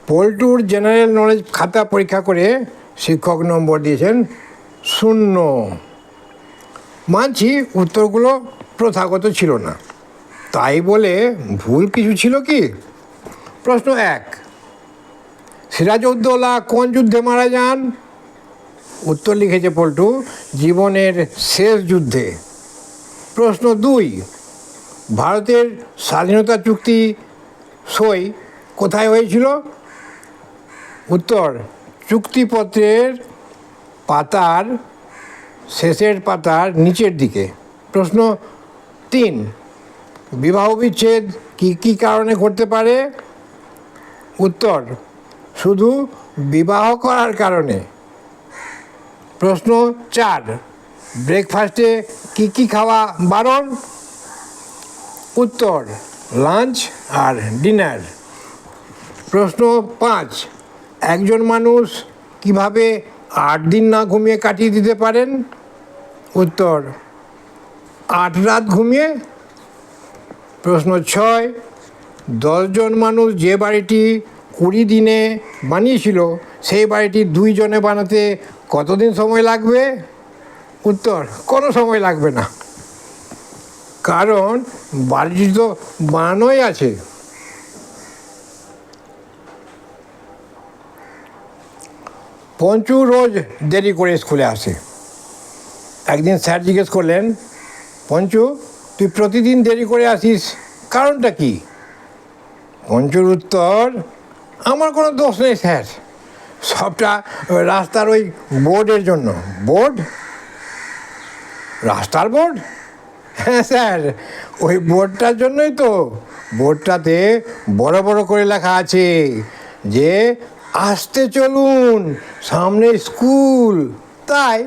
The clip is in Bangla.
পল্টুর জেনারেল নলেজ খাতা পরীক্ষা করে শিক্ষক নম্বর দিয়েছেন 0। মানছি উত্তরগুলো প্রথাগত ছিল না, তাই বলে ভুল কিছু ছিল কি? প্রশ্ন 1, সিরাজউদ্দৌলা কোন যুদ্ধে মারা যান? উত্তর লিখেছে পল্টু, জীবনের শেষ যুদ্ধে। প্রশ্ন 2, ভারতের স্বাধীনতা চুক্তি সই কোথায় হয়েছিল? উত্তর, চুক্তিপত্রের পাতার শেষের পাতার নিচের দিকে। প্রশ্ন 3, বিবাহ বিচ্ছেদ কী কী কারণে ঘটতে পারে? উত্তর, শুধু বিবাহ করার কারণে। প্রশ্ন 4, ব্রেকফাস্টে কী কী খাওয়া বারণ? উত্তর, লাঞ্চ আর ডিনার। প্রশ্ন 5, একজন মানুষ কিভাবে 8 দিন না ঘুমিয়ে কাটিয়ে দিতে পারেন? উত্তর, 8 রাত ঘুমিয়ে। প্রশ্ন 6, 10 জন মানুষ যে বাড়িটি 20 দিনে বানিয়েছিল সেই বাড়িটি 2 জনে বানাতে কতদিন সময় লাগবে? উত্তর, কোনো সময় লাগবে না, কারণ বাড়িটি তো বানানোই আছে। পঞ্চু রোজ দেরি করে স্কুলে আসে। একদিন স্যার জিজ্ঞেস করলেন, পঞ্চু, তুই প্রতিদিন দেরি করে আসিস, কারণটা কি? পঞ্চুর উত্তর, আমার কোনো দোষ নেই স্যার, সবটা রাস্তার ওই বোর্ডের জন্য। বোর্ড? রাস্তার বোর্ড? হ্যাঁ স্যার, ওই বোর্ডটার জন্যই তো। বোর্ডটাতে বড় বড় করে লেখা আছে যে আস্তে চলুন, সামনে স্কুল, তাই